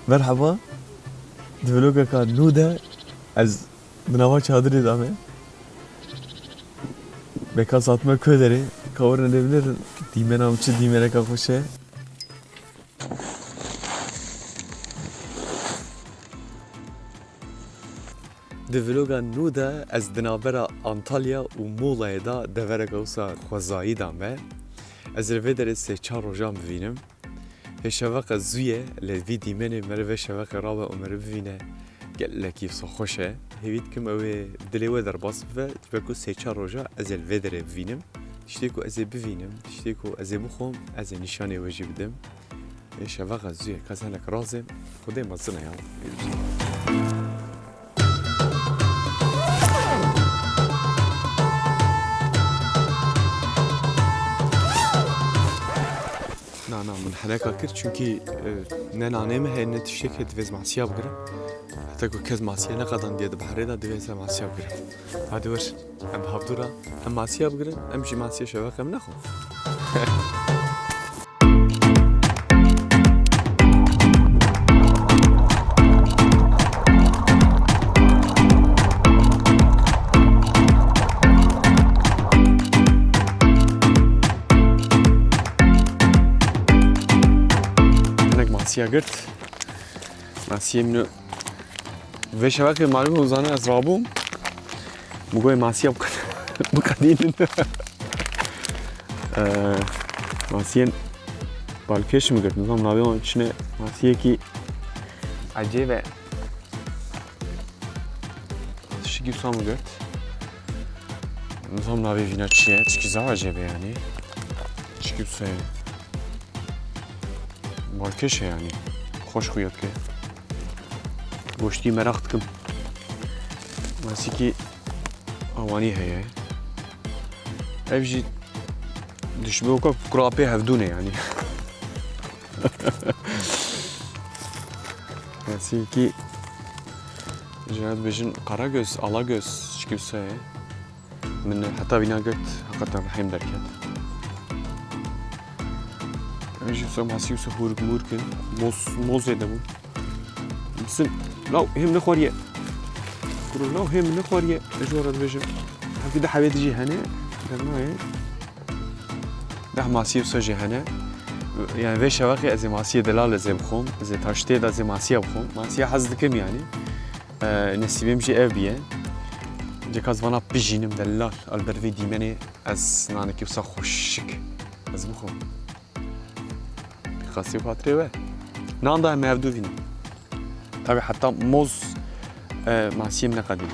مرحبا دفلوكا كان نودا از بناوا çadırı dame beka satma köyleri kavurun edebilir dimen amçı dimene kakuşe دفلوكا نودا از دنابرا انطالیا و مولای دا devere gavsa xwazayî da me ez li vê derê sê çar rojan bivînim hêşeveqa zûye li vî dîmenê me li vê şeveqê rabe û me li bivîne gelekî xweş e hêvî dikim ew ê dilê we derbas bibe dibe ku sê çar roja ez ê li vê derê bivînim tiştê ku ez ê bivînim tiştê ku ez ê bixwom ez ê nîşanê we jî bidim hêşeveqa zûye kes hinek razê xwedê mezin e ya نعم من حلاقة كر çünkü ne naneme her ne tişek et vez masya bıgırım hatta ku kez masya ne kadar diye de bahre da devese masya bıgırım hadi ver hem havdura hem masya bıgırım hem jî masya şevak hem naxo ماسیه گرد ماسیه منو و شبکه معلومه روزانه از رابوم مگوی ماسیه بکدین ماسیه بالکش میگرد نظام نابیام içine masiye ki acayip şiki usamı gört nizam nabi vina çiye çünkü zav acayip yani şiki usayı بالکشه yani خوش خویاد که گوشتی merak dikim ماسی کی اوانی هیه ev jî dişbûka kurapê hevdûne yani masi ki jihad bejin Karagöz Alagöz şikibse min heta vîna gert hakikaten rahim derket ايش يسوي مع سيوسة هورك موركن موز زي دمو بس لو هم نخوريه كرو لو هم نخوريه ايش ورد بيجم هكذا حبيت تجي هنا ما هي ده مع سيوسة جي هنا يعني في شواقي ازي ماسيه دلال زي بخوم زي تاشتي ده زي ماسيه بخوم ماسيه حزدكم يعني نسيبم جي ابيه جكاز وانا بيجينم دلال البرفي ديماني از نانكي وسا خوشك از بخوم خاصی خاطره و نان da mevdu vini. Tabi hatta moz masiyem ne kadar.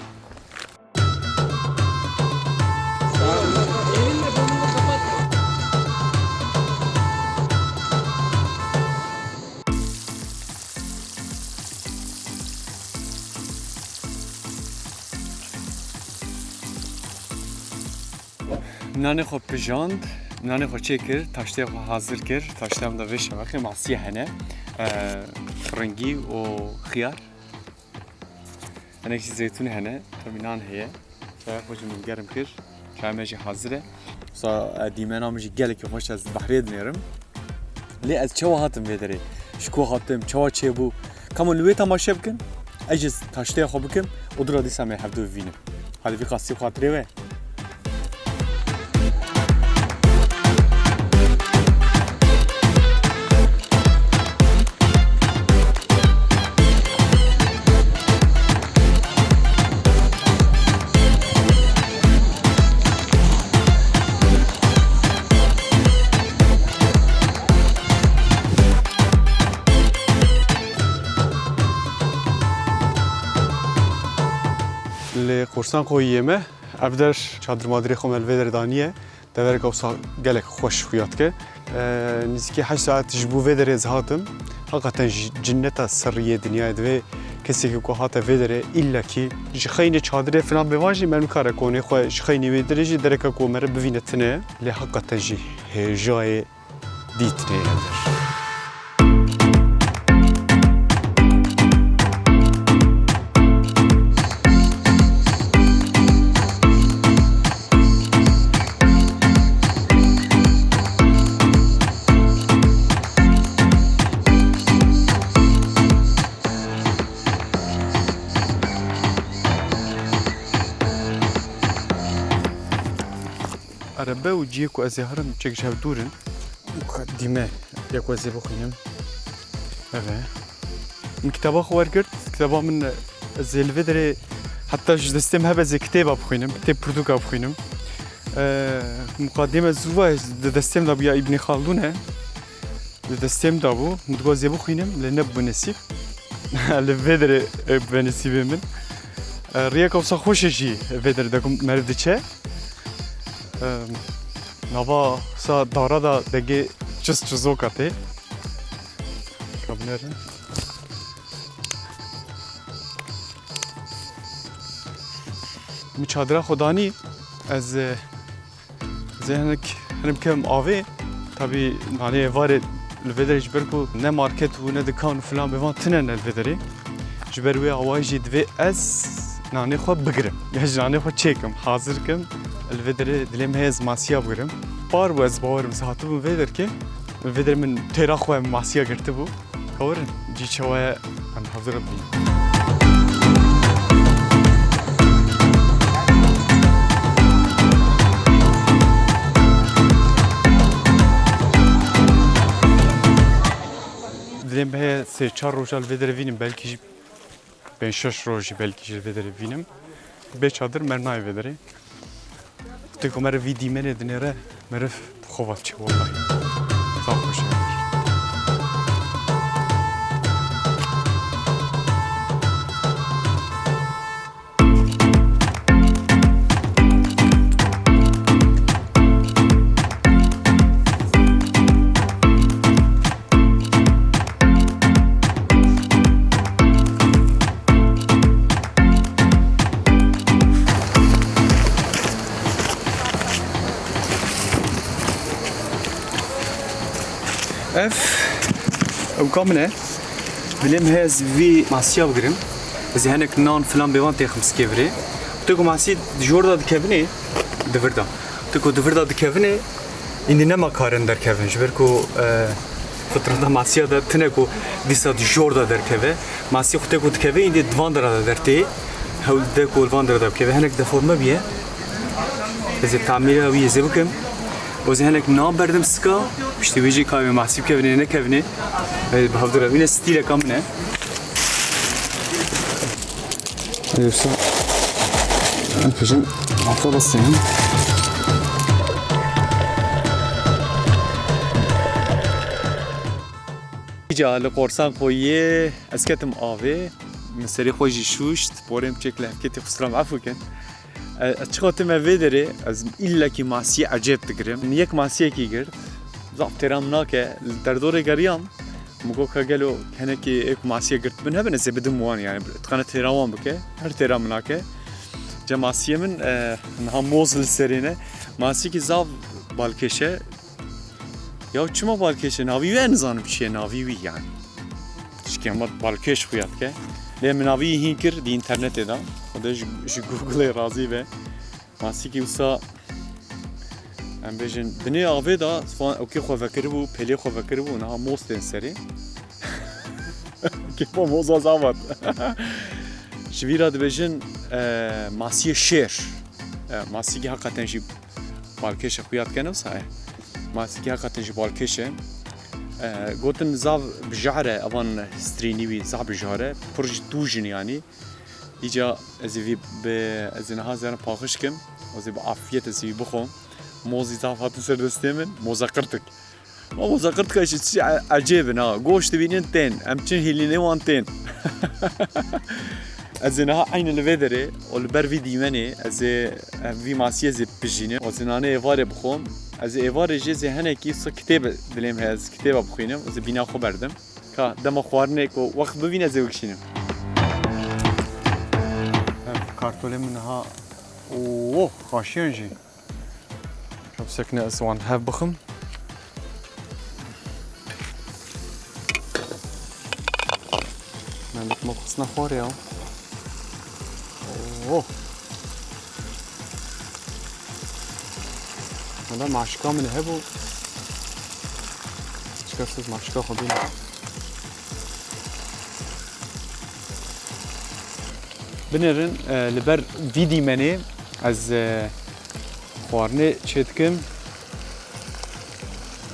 Nane xo pijand نانی خوچه کرد، تاشته خو حاضر کرد، تاشته هم دوی شبکه ماسیه هنه، فرنگی و خیار، هنه کسی زیتون هنه، تامی نان هیه، شاید خوشم گرم کرد، شاید میشه حاضره، سا دیمنا میشه گله که خوش از بحری دنیرم، لی از چه هاتم بدری، شکو هاتم، چه بو، کامون لوی تماشا بکن، اجز تاشته خو بکن، ودرا دیسا می هفته وینم، حالی وی قصی خاطره و قرصان خوییمه، افدر چادر مادری خو ملوی دردانیه، دوره کوسا گلک خوش خویات که، نزدیک 8 ساعت جبو ویدره زهاتم، حقیقتا جنتا سریه دنیای دوی کسی که هات ویدره ایلا کی جخینی چادر فلان بواجی من کار کنه خو جخینی ویدره جی درک کو مر ببینتنه، لی حقیقتا جی هجای دیتنه افدر. عربه و جیک و از هرم چکش هف دورن مقدمه یک وزی بخونیم اوه من کتابا خوار کرد کتابا من زلوه داره حتی دستم هبه زی کتابا بخونیم کتاب پرتوکا بخونیم مقدمه زوه دستم دا بیا ابن خلدونه دستم دا بو مدگاه زی بخونیم لنب بنسیب لوه داره بنسیبه من ریا کوسا خوشه جی ویدر دکم مرد چه نوا سا دارا دا دگه چیزو کته کابنره مچادره خدانی از ذهنك هنم کم آوه tabi hani var الفيدر جبركو نه ماركت و نه دكان فلان بيفان تنن الفيدري جبروي عواجي دوي از ناني خو بگرم يعني ناني خو چيكم حاضر كم الفيدر دلم هز ماسيا بگرم بار و از باورم ساعتو بو فيدر كي الفيدر من تيرا خو ماسيا گرتي بو كورن جي چوا ام حاضر بي دلم به سه چهار روز الفيدر وینم belki ben 6 روزی belki الفيدر وینم به چادر مرنای ویدری تو که مر ویدی من دنیره مرف خواب چه والله صاف خوشه اف او كامنه بلم هز في ماسيا بگرم از هنك نان فلان بيوان تخم سكيفري تكو ماسي جوردا دكبني دفردا تكو دفردا دكبني اندي نما كارن در كفن جبركو فترة ماسيا دا تنكو ديسا جوردا در كفه ماسي خو تكو دكبه اندي دواندرا درتي هول دكو الواندرا در كفه هنك دفورما بيه از تعميرها وي زبكم وزي هنك نام بردم سكا پشتی ویژی کامی محسوب کنه نه کنه به هفته این استیل کام نه ایسا الفجن عطا بسیم جا لقرصان قویه از کتم آوه من سری خوشی شوشت بارم چکله کتی خسرام عفو کن اتشخاطم ویدره از ایلا کی ماسی عجب تگرم یک ماسی کی گرد زعف ترام ناكه الدردوري قريان مقول كقالوا هنا كي إيك ماسية قرت منها بنزل بدون موان يعني تقنى تيران بكه هر تيران ناكه جا ماسية من نها موز للسرينة ماسية كي زعف بالكشة يا شو بالكشة ناوي نزان بشيء ناوي يعني شكيمات بالكش خيات كه ليه ناوي هينكر دي إنترنت ده وده جو جوجل راضي به ماسية كي وصا ام بيجن بني آوه دا فان اوكي خو فکر بو پلی خو فکر بو نه موستن سری که با موزا زامد شویرا دبیجن ماسی شیر ماسی که حقیقتا جی بالکش خویات کنه صحیح ماسی که حقیقتا جی بالکشه گوتن زاو بجعره اوان سترینی وی زاو بجعره پرج دوجن يعني ایجا ازی به ازنها زن پاخش کم ازی با عافیت ازی بخوم موزي زعفات سردستي من مذاكرتك ما مذاكرتك شيء عجيب نا قوش تبينين تين امتشن هيليني وان تين ازنها عين الفيدري والبر في ديماني از في ماسيه زي بجيني وزنانه ايفار بخوم از ايفار جي هنكي كتاب دلم هز كتاب بخوينم از بينا خو بردم كا دم خوارنك وقت ببينا زي وكشينم كارتولي منها اوه خاشين جي شوف سكنة أسوان هاف بخم عندك مخصنا خوري أو أوه هذا معشقة من هبو شكرت معشقة خبينة بنرن لبر فيدي مني از خواردنê çêdikim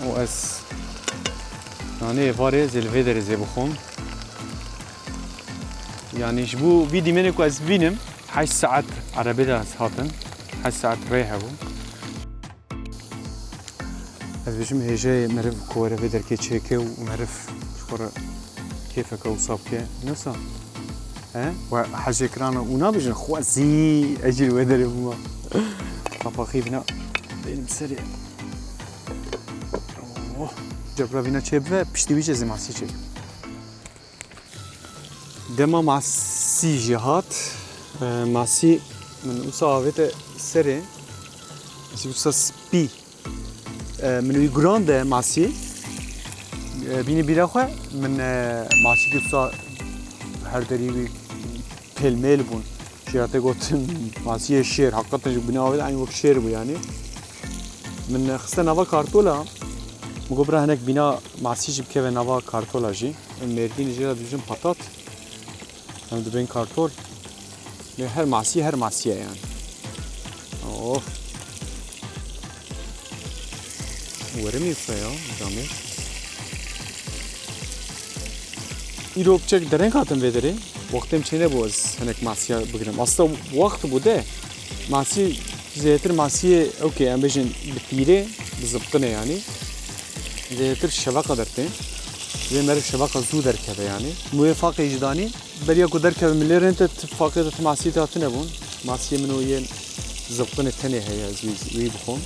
û ez naneyê varê zê li vê derê zê bixwim. Yani ji bo vî dîmenê ku ez bînim 8 saet erebê de ez hatin. 8 saet rê hebû. Ez bêjim hêjeyê meriv ku were vê derkê çêke û meriv ji xwe re kêfeke wisa bike. Nisa? He? We hejê kirana û nabêjin xwezî ez jî li wê derê bûma. Papaxî bîna benim serê. Oh, cebra vîna çê bibe piştî wî jî ez ê masî çêkim. Dema masî jî hat. Masî min wisa avête serê. Ez wisa spî. Min wî guran de masî. Bînî bîra xwe min masî wisa her derî wî pêlmêl bûn. Şiratê gotin masiyê şêr. Heqetan ji bîna avê eyn wek şêr bû yani. Min xiste nava kartola. Min got bira hinek bîna masî jî bikeve nava kartola jî. Em mêrdînê jî re dibêjin patat. Em dibên kartol. Her masî her masîye yani. Oh. Were mi wisa ya camê. îro biçek dereng hatin vê derê. Wextêm çê nebû ez hinek masiya bigirim. Aslında wext bû de masî zêtir masiyê okey em bêjin bi pîrê bi zibtinê yani. Zêtir şeveqa dertê. Vê meriv şeveqa zû derkeve yani. Wê faqê jî danî beriya ku derkeve min lêrên te faqê te masî te hatine bûn. Masiyê min û yên zibtinê tenê heye ez wî bixwim.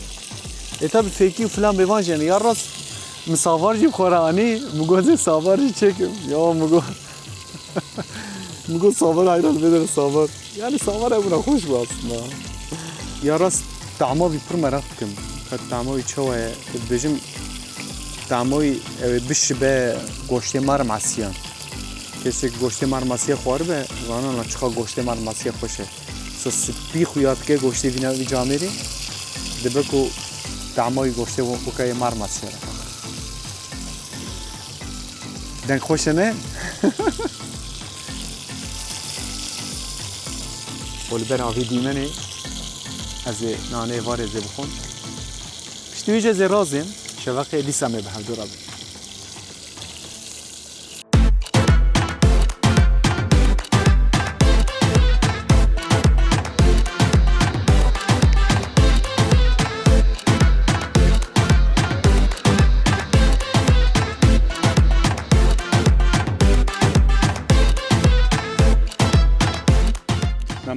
Tabi fêkî û filan bêvan jî yani ya rast min savar jî xwara anî min got zê savar jî çêkim. Ya min got min got savar ayran vê derê savar. Yani savar hebûna xweş bû aslında. Ya rast tama wî pir merak dikim. Qet tama wî çawa ye? Dibêjim tama wî ew ê bişibe goştê mar masiyan. Kesek goştê mar masiya xwaribe zanan çiqa goştê mar masiya xweş e. Spî xuya dike goştê vîna wî camerê dibe ku tama wî goştê wekayê mar masiya re. Deng xweş e ne? Li ber avê dîmenê ez ê naneyê varê zê bixwim. Piştî wî jî ez ê razêm şeveqê dîsa me bi hevdû rabin.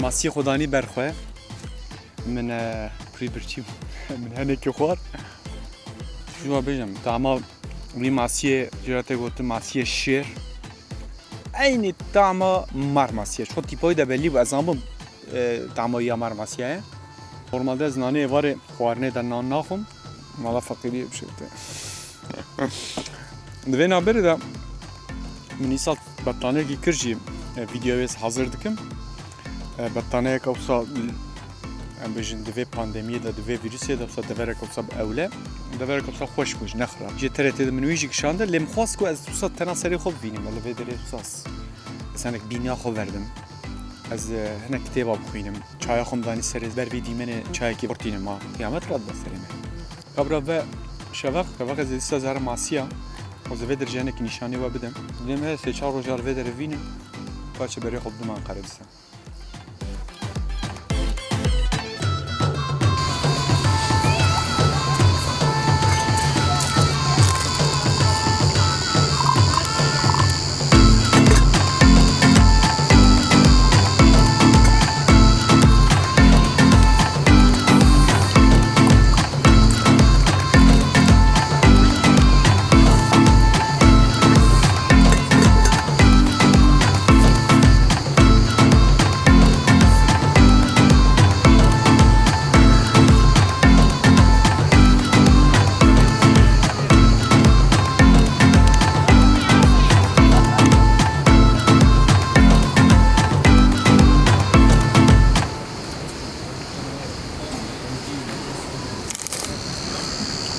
Masiyê xwedanî berxwe min kurî birçî min henekê xwar. Şû bêjim tama wî masiyê ciratê gotin masiyê şêr. Eynî tama mar masiye. Ço tîpayî de belî bû ez anbim tama ya mar masiye ye. Normalde ez naneyê varê xwarinê de nan naxwim. Mala feqîriyê bişirte. Di vê naberê de min îsal betlaneyekî kir jî vîdeoyê hazir dikim. Bettaneyeka wisa em bêjin di vê pandemiyê de di vê vîrusê de wisa devereka wisa bi ewle devereka wisa xweş bû ji nexira. Jê TRT de min wî jî kişande lê min xwast ku ez wisa tena serê xwe bibînim li vê derê wisa ez hinek bîniya xwe verdim. Ez hinek kitêba bixwînim. Çaya xwe danî serê ber vê dîmenê çayekî xurtînim ha. Qiyamət rat be serê me. Kabra ve şeveq ez ê dîsa zera masiya ez ê vê derê ji hinekî nîşanî we bidim. Dilêm heye sê çar rojar vê derê vînim. Paçe berê xwe bidim Enqere dîsa.